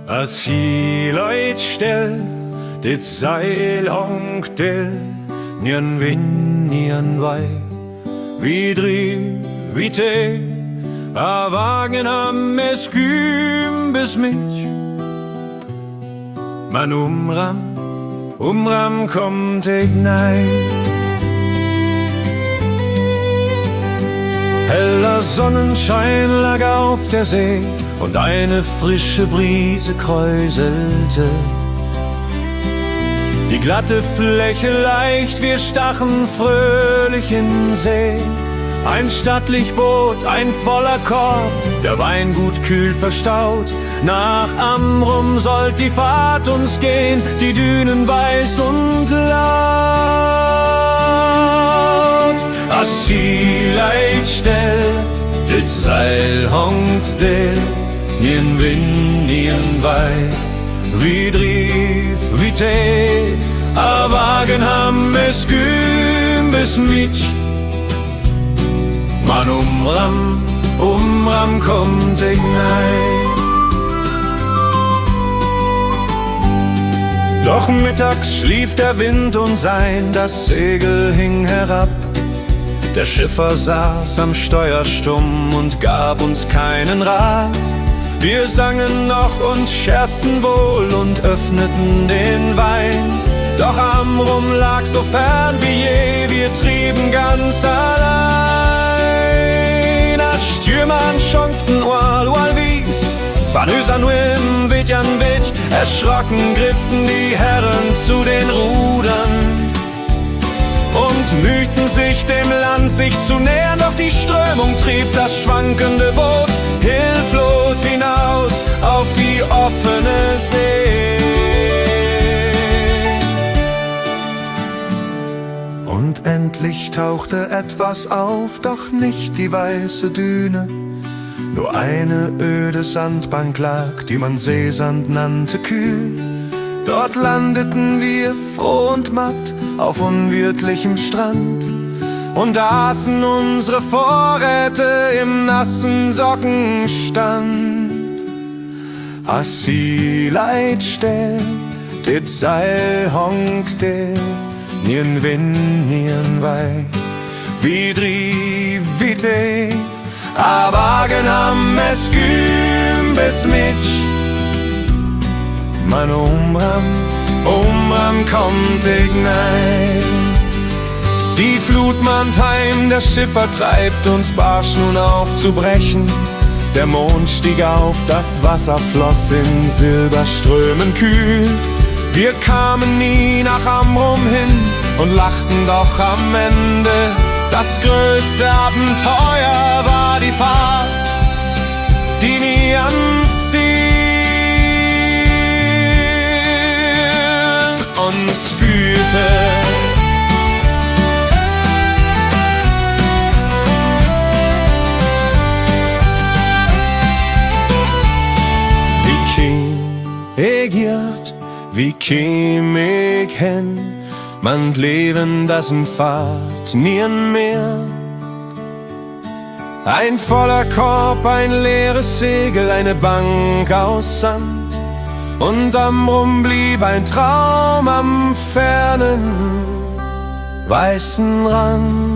Als hi Leut still, dit Seil hongt still, nien Wind, nien Wei, wie Drie, wie Tee, a Wagen am es Küm bis mich. Man umram kommt ich nei. Heller Sonnenschein lag auf der See und eine frische Brise kräuselte die glatte Fläche leicht, wir stachen fröhlich in See. Ein stattlich Boot, ein voller Korb, der Weingut kühl verstaut. Nach Amrum sollt die Fahrt uns gehen, die Dünen weiß und laut. As sie Leit stell, dit Seil hongt still, nien Wind, nien Wei, wie Drief, wie Tee, a Wagen ham es Küm bis mich. Man umram kommt ich nei. Doch mittags schlief der Wind und sein, das Segel hing herab. Der Schiffer saß am Steuer stumm und gab uns keinen Rat. Wir sangen noch und scherzten wohl und öffneten den Wein. Doch Amrum lag so fern wie je, wir trieben ganz allein. Als Stürmann schonkten Ual wies, van Ösan Wim, Witjan Witch, erschrocken griffen die Herren zu den Rudern und mühten sich dem Land sich zu nähern, doch die Strömung trieb das schwankende Boot hilflos hinaus auf die offene See. Und endlich tauchte etwas auf, doch nicht die weiße Düne. Nur eine öde Sandbank lag, die man Seesand nannte, kühl. Dort landeten wir froh und matt auf unwirtlichem Strand und aßen unsere Vorräte im nassen Sockenstand. As sie Leit stell, dit Seil hongt still, nien Wind, nien Wei, wie Drief, wie Tee, a Wagen ham es Küm bis mich. Man umram kommt ich nei. Die Flut mahnt heim, der Schiffer treibt uns barsch nun aufzubrechen. Der Mond stieg auf, das Wasser floss in Silberströmen kühl. Wir kamen nie nach Amrum hin und lachten doch am Ende. Das größte Abenteuer war die Fahrt, die nie ans Ziel uns führte. Wie käm ich jört, wie käm ich hin, man Leben, das in Fahrt nien mehr. Ein voller Korb, ein leeres Segel, eine Bank aus Sand, und Amrum blieb ein Traum am fernen weißen Rand.